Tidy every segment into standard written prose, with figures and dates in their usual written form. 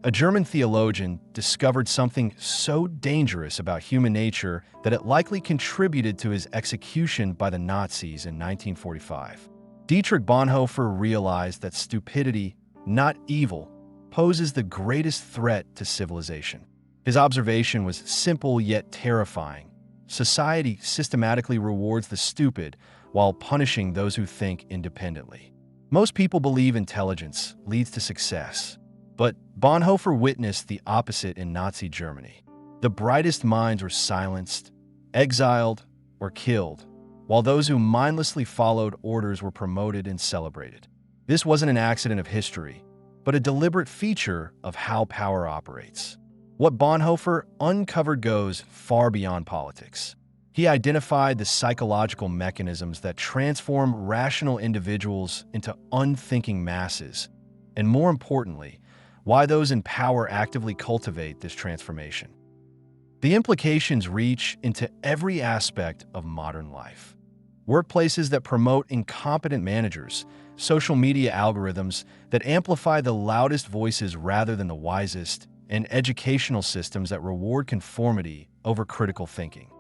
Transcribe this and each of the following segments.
A German theologian discovered something so dangerous about human nature that it likely contributed to his execution by the Nazis in 1945. Dietrich Bonhoeffer realized that stupidity, not evil, poses the greatest threat to civilization. His observation was simple yet terrifying. Society systematically rewards the stupid while punishing those who think independently. Most people believe intelligence leads to success, but Bonhoeffer witnessed the opposite in Nazi Germany. The brightest minds were silenced, exiled, or killed, while those who mindlessly followed orders were promoted and celebrated. This wasn't an accident of history, but a deliberate feature of how power operates. What Bonhoeffer uncovered goes far beyond politics. He identified the psychological mechanisms that transform rational individuals into unthinking masses, and more importantly, why those in power actively cultivate this transformation. The implications reach into every aspect of modern life. Workplaces that promote incompetent managers, social media algorithms that amplify the loudest voices rather than the wisest, and educational systems that reward conformity over critical thinking.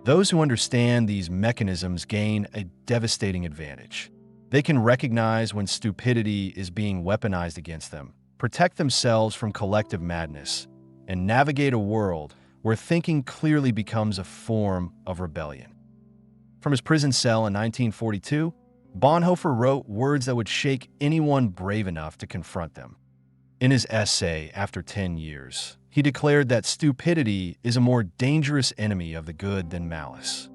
Those who understand these mechanisms gain a devastating advantage. They can recognize when stupidity is being weaponized against them, protect themselves from collective madness, and navigate a world where thinking clearly becomes a form of rebellion. From his prison cell in 1942, Bonhoeffer wrote words that would shake anyone brave enough to confront them. In his essay, After 10 Years, he declared that stupidity is a more dangerous enemy of the good than malice.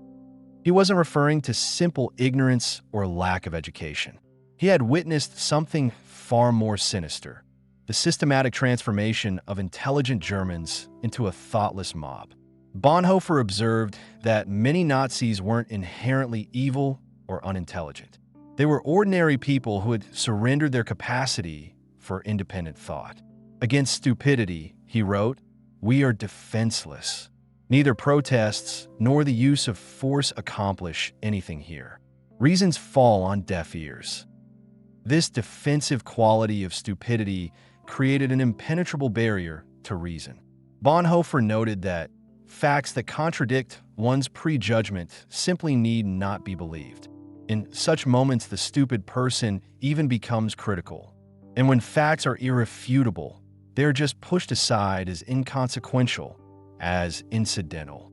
He wasn't referring to simple ignorance or lack of education. He had witnessed something far more sinister: the systematic transformation of intelligent Germans into a thoughtless mob. Bonhoeffer observed that many Nazis weren't inherently evil or unintelligent. They were ordinary people who had surrendered their capacity for independent thought. Against stupidity, he wrote, "We are defenseless. Neither protests nor the use of force accomplish anything here. Reasons fall on deaf ears." This defensive quality of stupidity created an impenetrable barrier to reason. Bonhoeffer noted that facts that contradict one's prejudgment simply need not be believed. In such moments, the stupid person even becomes critical. And when facts are irrefutable, they're just pushed aside as inconsequential, as incidental.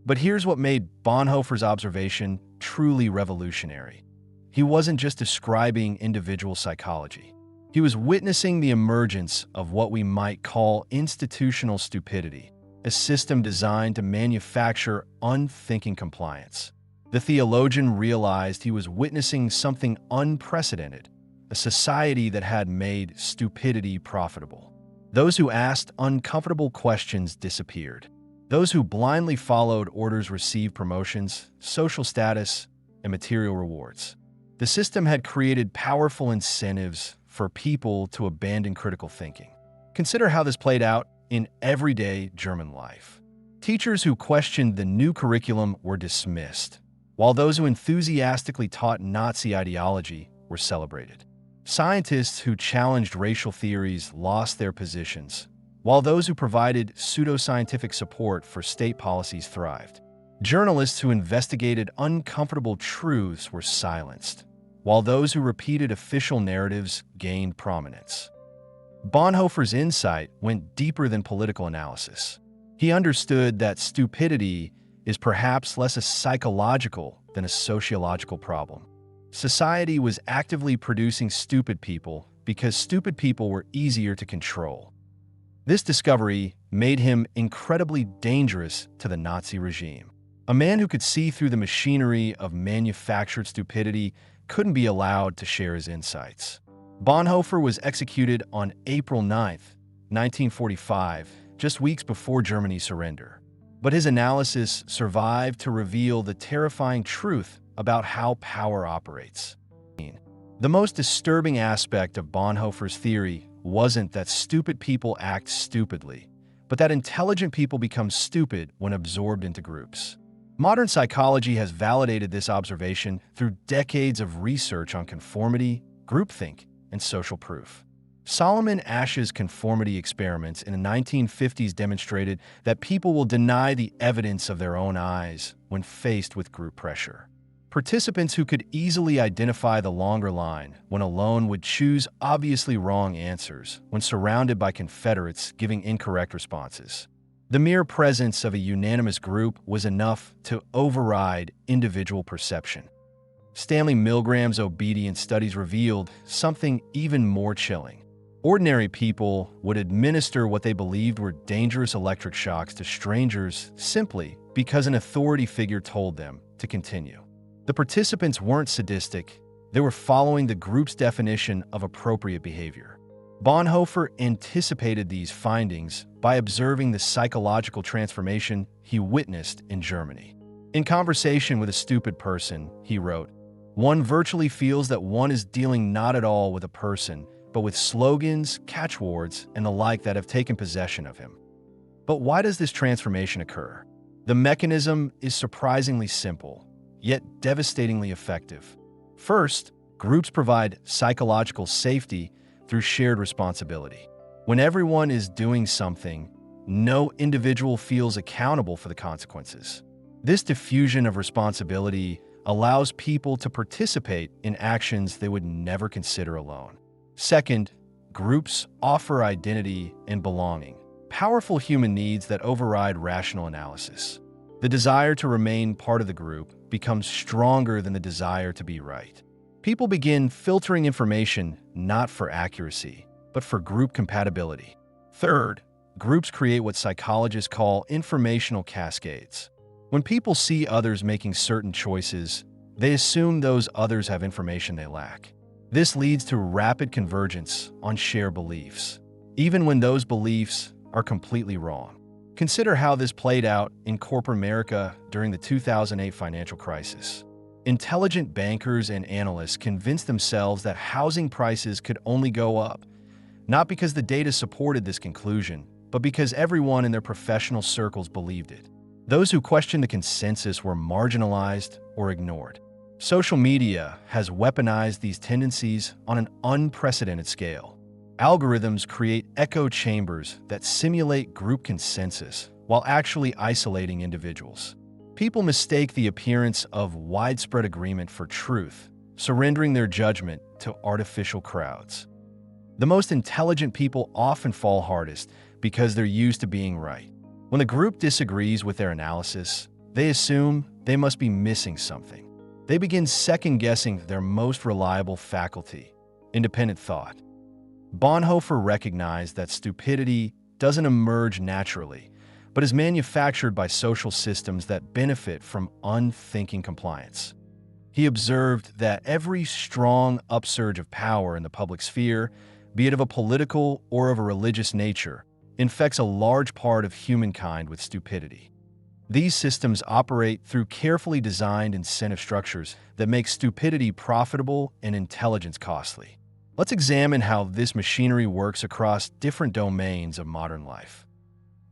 But here's what made Bonhoeffer's observation truly revolutionary. He wasn't just describing individual psychology. He was witnessing the emergence of what we might call institutional stupidity, a system designed to manufacture unthinking compliance. The theologian realized he was witnessing something unprecedented, a society that had made stupidity profitable. Those who asked uncomfortable questions disappeared. Those who blindly followed orders received promotions, social status, and material rewards. The system had created powerful incentives for people to abandon critical thinking. Consider how this played out in everyday German life. Teachers who questioned the new curriculum were dismissed, while those who enthusiastically taught Nazi ideology were celebrated. Scientists who challenged racial theories lost their positions, while those who provided pseudoscientific support for state policies thrived. Journalists who investigated uncomfortable truths were silenced, while those who repeated official narratives gained prominence. Bonhoeffer's insight went deeper than political analysis. He understood that stupidity is perhaps less a psychological than a sociological problem. Society was actively producing stupid people because stupid people were easier to control. This discovery made him incredibly dangerous to the Nazi regime. A man who could see through the machinery of manufactured stupidity couldn't be allowed to share his insights. Bonhoeffer was executed on April 9, 1945, just weeks before Germany's surrender. But his analysis survived to reveal the terrifying truth about how power operates. The most disturbing aspect of Bonhoeffer's theory wasn't that stupid people act stupidly, but that intelligent people become stupid when absorbed into groups. Modern psychology has validated this observation through decades of research on conformity, groupthink, and social proof. Solomon Asch's conformity experiments in the 1950s demonstrated that people will deny the evidence of their own eyes when faced with group pressure. Participants who could easily identify the longer line when alone would choose obviously wrong answers when surrounded by Confederates giving incorrect responses. The mere presence of a unanimous group was enough to override individual perception. Stanley Milgram's obedience studies revealed something even more chilling. Ordinary people would administer what they believed were dangerous electric shocks to strangers simply because an authority figure told them to continue. The participants weren't sadistic, they were following the group's definition of appropriate behavior. Bonhoeffer anticipated these findings by observing the psychological transformation he witnessed in Germany. In Conversation with a Stupid Person, he wrote, "One virtually feels that one is dealing not at all with a person, but with slogans, catchwords, and the like that have taken possession of him." But why does this transformation occur? The mechanism is surprisingly simple, yet devastatingly effective. First, groups provide psychological safety through shared responsibility. When everyone is doing something, no individual feels accountable for the consequences. This diffusion of responsibility allows people to participate in actions they would never consider alone. Second, groups offer identity and belonging, powerful human needs that override rational analysis. The desire to remain part of the group becomes stronger than the desire to be right. People begin filtering information not for accuracy, but for group compatibility. Third, groups create what psychologists call informational cascades. When people see others making certain choices, they assume those others have information they lack. This leads to rapid convergence on shared beliefs, even when those beliefs are completely wrong. Consider how this played out in corporate America during the 2008 financial crisis. Intelligent bankers and analysts convinced themselves that housing prices could only go up, not because the data supported this conclusion, but because everyone in their professional circles believed it. Those who questioned the consensus were marginalized or ignored. Social media has weaponized these tendencies on an unprecedented scale. Algorithms create echo chambers that simulate group consensus while actually isolating individuals. People mistake the appearance of widespread agreement for truth, surrendering their judgment to artificial crowds. The most intelligent people often fall hardest because they're used to being right. When the group disagrees with their analysis, they assume they must be missing something. They begin second-guessing their most reliable faculty, independent thought. Bonhoeffer recognized that stupidity doesn't emerge naturally, but is manufactured by social systems that benefit from unthinking compliance. He observed that every strong upsurge of power in the public sphere, be it of a political or of a religious nature, infects a large part of humankind with stupidity. These systems operate through carefully designed incentive structures that make stupidity profitable and intelligence costly. Let's examine how this machinery works across different domains of modern life.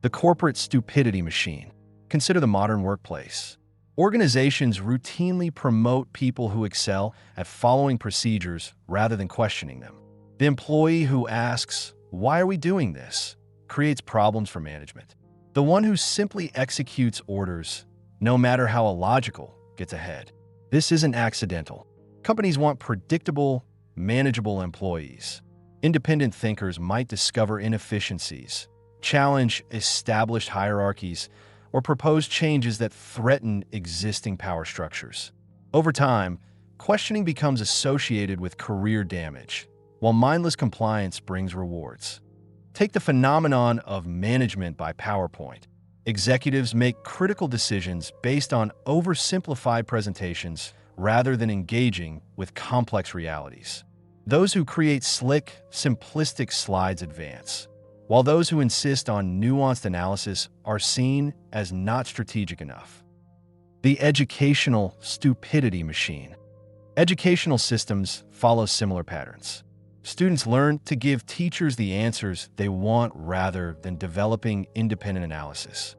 The corporate stupidity machine. Consider the modern workplace. Organizations routinely promote people who excel at following procedures rather than questioning them. The employee who asks, "Why are we doing this?" creates problems for management. The one who simply executes orders, no matter how illogical, gets ahead. This isn't accidental. Companies want predictable, manageable employees. Independent thinkers might discover inefficiencies, challenge established hierarchies, or propose changes that threaten existing power structures. Over time, questioning becomes associated with career damage, while mindless compliance brings rewards. Take the phenomenon of management by PowerPoint. Executives make critical decisions based on oversimplified presentations rather than engaging with complex realities. Those who create slick, simplistic slides advance, while those who insist on nuanced analysis are seen as not strategic enough. The educational stupidity machine. Educational systems follow similar patterns. Students learn to give teachers the answers they want rather than developing independent analysis.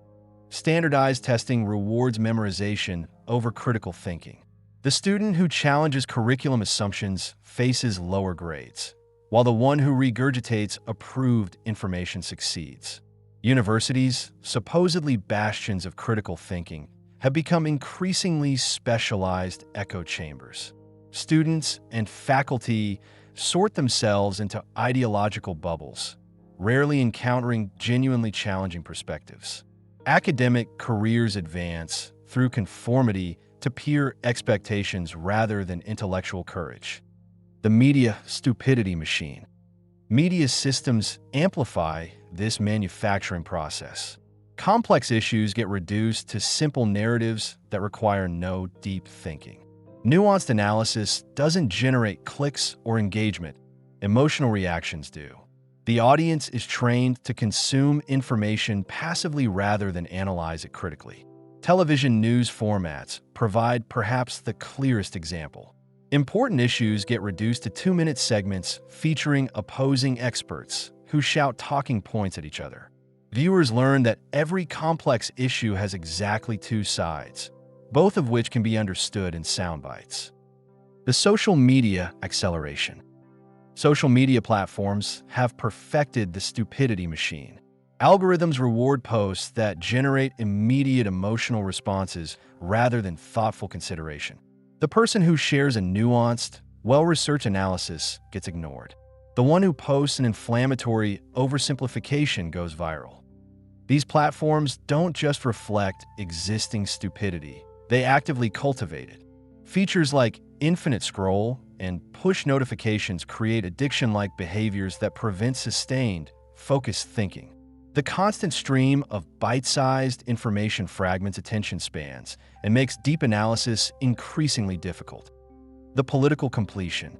Standardized testing rewards memorization over critical thinking. The student who challenges curriculum assumptions faces lower grades, while the one who regurgitates approved information succeeds. Universities, supposedly bastions of critical thinking, have become increasingly specialized echo chambers. Students and faculty sort themselves into ideological bubbles, rarely encountering genuinely challenging perspectives. Academic careers advance through conformity to peer expectations rather than intellectual courage. The media stupidity machine. Media systems amplify this manufacturing process. Complex issues get reduced to simple narratives that require no deep thinking. Nuanced analysis doesn't generate clicks or engagement. Emotional reactions do. The audience is trained to consume information passively rather than analyze it critically. Television news formats provide perhaps the clearest example. Important issues get reduced to 2-minute segments featuring opposing experts who shout talking points at each other. Viewers learn that every complex issue has exactly 2 sides, both of which can be understood in sound bites. The social media acceleration. Social media platforms have perfected the stupidity machine. Algorithms reward posts that generate immediate emotional responses rather than thoughtful consideration. The person who shares a nuanced, well-researched analysis gets ignored. The one who posts an inflammatory oversimplification goes viral. These platforms don't just reflect existing stupidity, they actively cultivate it. Features like infinite scroll and push notifications create addiction-like behaviors that prevent sustained, focused thinking. The constant stream of bite-sized information fragments attention spans and makes deep analysis increasingly difficult. The political completion.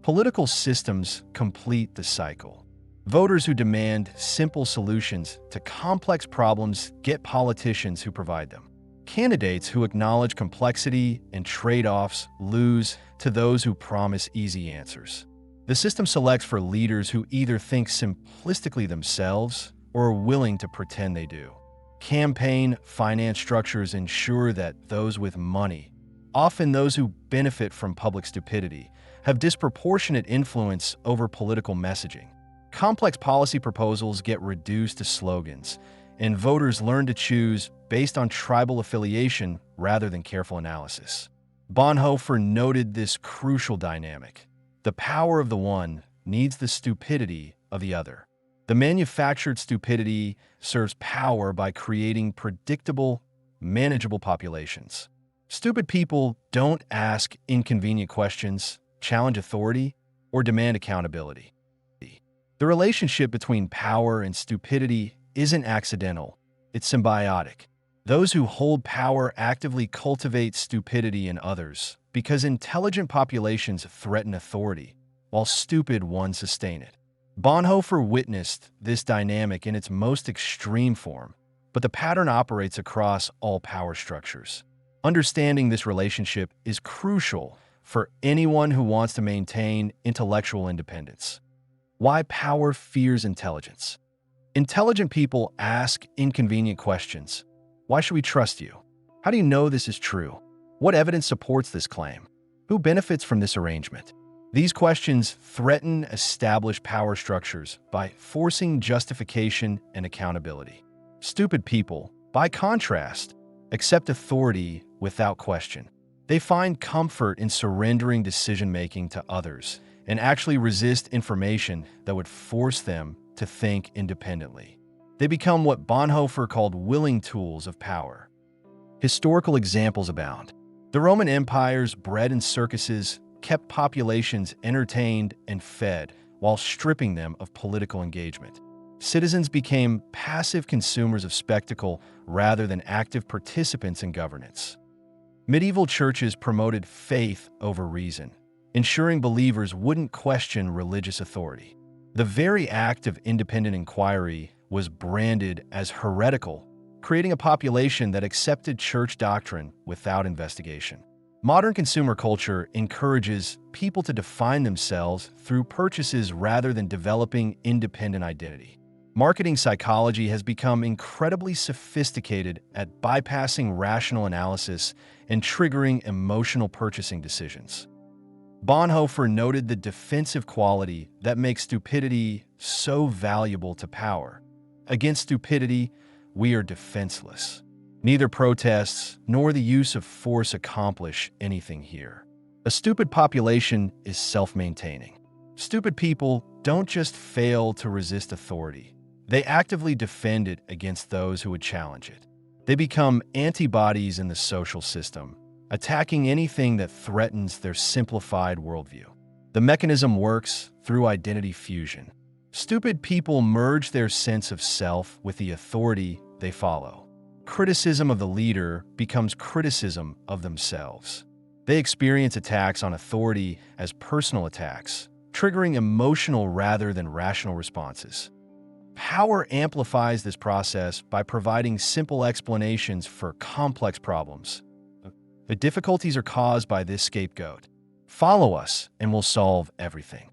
Political systems complete the cycle. Voters who demand simple solutions to complex problems get politicians who provide them. Candidates who acknowledge complexity and trade-offs lose to those who promise easy answers. The system selects for leaders who either think simplistically themselves or are willing to pretend they do. Campaign finance structures ensure that those with money, often those who benefit from public stupidity, have disproportionate influence over political messaging. Complex policy proposals get reduced to slogans, and voters learn to choose based on tribal affiliation rather than careful analysis. Bonhoeffer noted this crucial dynamic. The power of the one needs the stupidity of the other. The manufactured stupidity serves power by creating predictable, manageable populations. Stupid people don't ask inconvenient questions, challenge authority, or demand accountability. The relationship between power and stupidity isn't accidental, it's symbiotic. Those who hold power actively cultivate stupidity in others because intelligent populations threaten authority, while stupid ones sustain it. Bonhoeffer witnessed this dynamic in its most extreme form, but the pattern operates across all power structures. Understanding this relationship is crucial for anyone who wants to maintain intellectual independence. Why power fears intelligence. Intelligent people ask inconvenient questions. Why should we trust you? How do you know this is true? What evidence supports this claim? Who benefits from this arrangement? These questions threaten established power structures by forcing justification and accountability. Stupid people, by contrast, accept authority without question. They find comfort in surrendering decision-making to others and actually resist information that would force them to think independently. They become what Bonhoeffer called willing tools of power. Historical examples abound. The Roman Empire's bread and circuses kept populations entertained and fed while stripping them of political engagement. Citizens became passive consumers of spectacle rather than active participants in governance. Medieval churches promoted faith over reason, ensuring believers wouldn't question religious authority. The very act of independent inquiry was branded as heretical, creating a population that accepted church doctrine without investigation. Modern consumer culture encourages people to define themselves through purchases rather than developing independent identity. Marketing psychology has become incredibly sophisticated at bypassing rational analysis and triggering emotional purchasing decisions. Bonhoeffer noted the defensive quality that makes stupidity so valuable to power. Against stupidity, we are defenseless. Neither protests nor the use of force accomplish anything here. A stupid population is self-maintaining. Stupid people don't just fail to resist authority. They actively defend it against those who would challenge it. They become antibodies in the social system, attacking anything that threatens their simplified worldview. The mechanism works through identity fusion. Stupid people merge their sense of self with the authority they follow. Criticism of the leader becomes criticism of themselves. They experience attacks on authority as personal attacks, triggering emotional rather than rational responses. Power amplifies this process by providing simple explanations for complex problems. The difficulties are caused by this scapegoat. Follow us and we'll solve everything.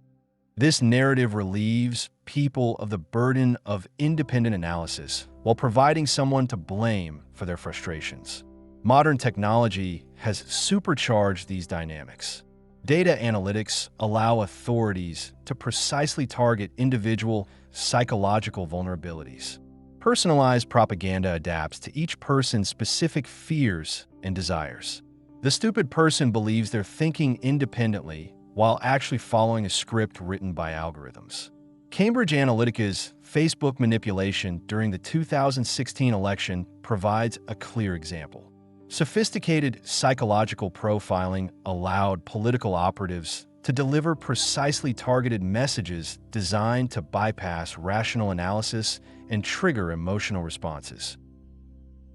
This narrative relieves people of the burden of independent analysis while providing someone to blame for their frustrations. Modern technology has supercharged these dynamics. Data analytics allow authorities to precisely target individual psychological vulnerabilities. Personalized propaganda adapts to each person's specific fears and desires. The stupid person believes they're thinking independently while actually following a script written by algorithms. Cambridge Analytica's Facebook manipulation during the 2016 election provides a clear example. Sophisticated psychological profiling allowed political operatives to deliver precisely targeted messages designed to bypass rational analysis and trigger emotional responses.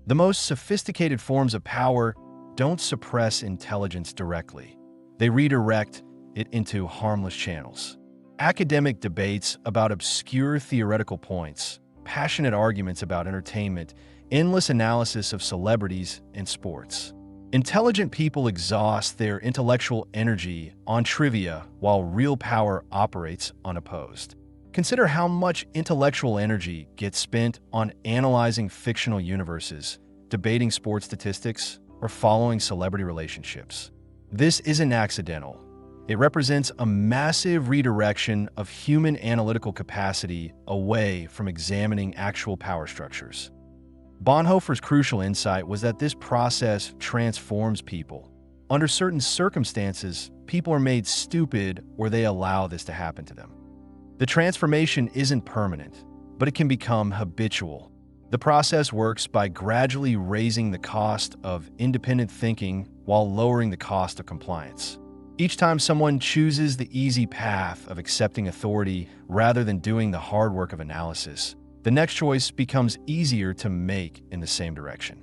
The most sophisticated forms of power don't suppress intelligence directly. They redirect it into harmless channels. Academic debates about obscure theoretical points, passionate arguments about entertainment, endless analysis of celebrities and sports. Intelligent people exhaust their intellectual energy on trivia while real power operates unopposed. Consider how much intellectual energy gets spent on analyzing fictional universes, debating sports statistics, or following celebrity relationships. This isn't accidental. It represents a massive redirection of human analytical capacity away from examining actual power structures. Bonhoeffer's crucial insight was that this process transforms people. Under certain circumstances, people are made stupid or they allow this to happen to them. The transformation isn't permanent, but it can become habitual. The process works by gradually raising the cost of independent thinking while lowering the cost of compliance. Each time someone chooses the easy path of accepting authority rather than doing the hard work of analysis, the next choice becomes easier to make in the same direction.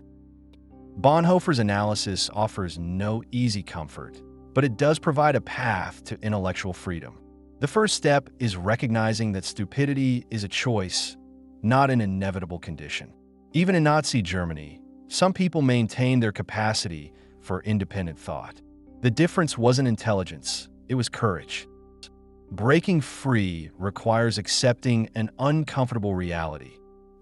Bonhoeffer's analysis offers no easy comfort, but it does provide a path to intellectual freedom. The first step is recognizing that stupidity is a choice, not an inevitable condition. Even in Nazi Germany, some people maintained their capacity for independent thought. The difference wasn't intelligence, it was courage. Breaking free requires accepting an uncomfortable reality.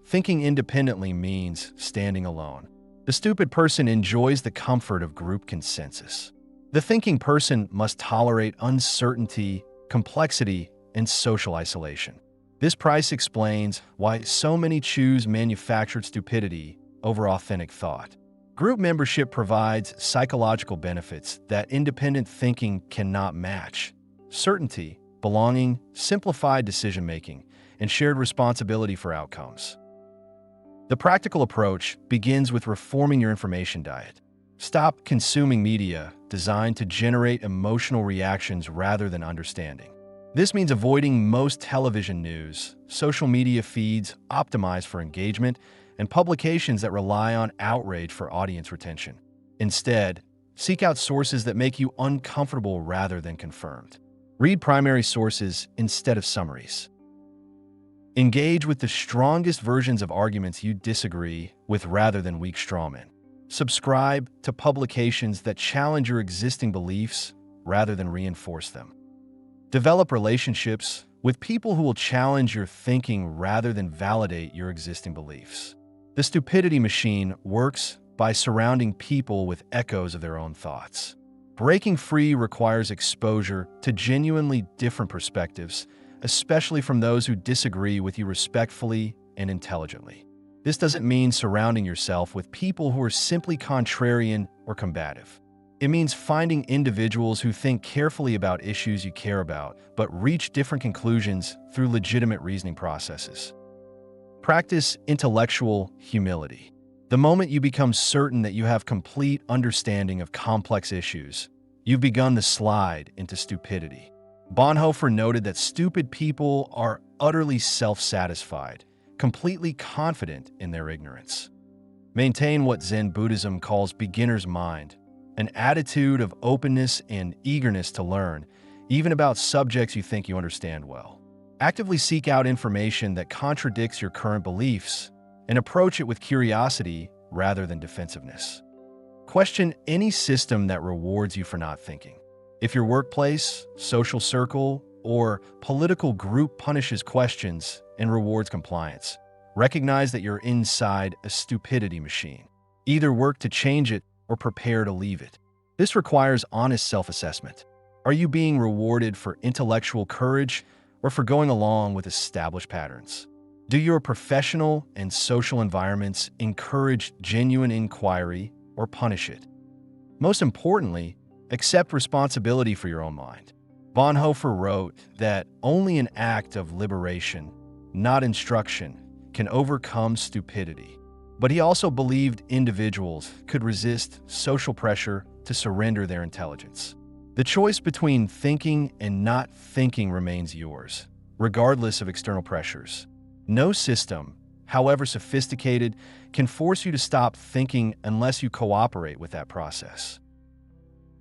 Thinking independently means standing alone. The stupid person enjoys the comfort of group consensus. The thinking person must tolerate uncertainty, complexity, and social isolation. This price explains why so many choose manufactured stupidity over authentic thought. Group membership provides psychological benefits that independent thinking cannot match. Certainty, belonging, simplified decision-making, and shared responsibility for outcomes. The practical approach begins with reforming your information diet. Stop consuming media designed to generate emotional reactions rather than understanding. This means avoiding most television news, social media feeds optimized for engagement, and publications that rely on outrage for audience retention. Instead, seek out sources that make you uncomfortable rather than confirmed. Read primary sources instead of summaries. Engage with the strongest versions of arguments you disagree with rather than weak strawmen. Subscribe to publications that challenge your existing beliefs rather than reinforce them. Develop relationships with people who will challenge your thinking rather than validate your existing beliefs. The stupidity machine works by surrounding people with echoes of their own thoughts. Breaking free requires exposure to genuinely different perspectives, especially from those who disagree with you respectfully and intelligently. This doesn't mean surrounding yourself with people who are simply contrarian or combative. It means finding individuals who think carefully about issues you care about, but reach different conclusions through legitimate reasoning processes. Practice intellectual humility. The moment you become certain that you have complete understanding of complex issues, you've begun the slide into stupidity. Bonhoeffer noted that stupid people are utterly self-satisfied, completely confident in their ignorance. Maintain what Zen Buddhism calls beginner's mind, an attitude of openness and eagerness to learn, even about subjects you think you understand well. Actively seek out information that contradicts your current beliefs and approach it with curiosity rather than defensiveness. Question any system that rewards you for not thinking. If your workplace, social circle, or political group punishes questions and rewards compliance, recognize that you're inside a stupidity machine. Either work to change it or prepare to leave it. This requires honest self-assessment. Are you being rewarded for intellectual courage or for going along with established patterns? Do your professional and social environments encourage genuine inquiry or punish it? Most importantly, accept responsibility for your own mind. Bonhoeffer wrote that only an act of liberation, not instruction, can overcome stupidity. But he also believed individuals could resist social pressure to surrender their intelligence. The choice between thinking and not thinking remains yours, regardless of external pressures. No system, however sophisticated, can force you to stop thinking unless you cooperate with that process.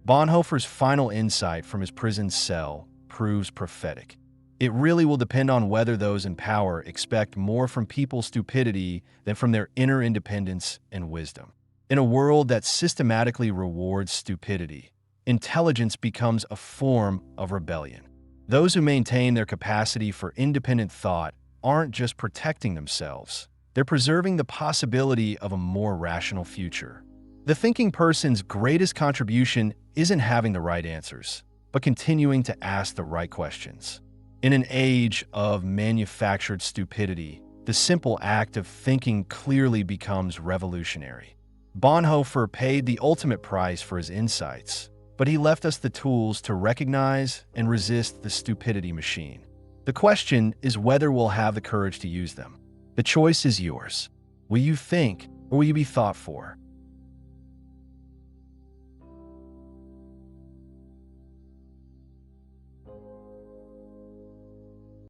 Bonhoeffer's final insight from his prison cell proves prophetic. It really will depend on whether those in power expect more from people's stupidity than from their inner independence and wisdom. In a world that systematically rewards stupidity, intelligence becomes a form of rebellion. Those who maintain their capacity for independent thought aren't just protecting themselves, they're preserving the possibility of a more rational future. The thinking person's greatest contribution isn't having the right answers, but continuing to ask the right questions. In an age of manufactured stupidity, the simple act of thinking clearly becomes revolutionary. Bonhoeffer paid the ultimate price for his insights, but he left us the tools to recognize and resist the stupidity machine. The question is whether we'll have the courage to use them. The choice is yours. Will you think, or will you be thought for?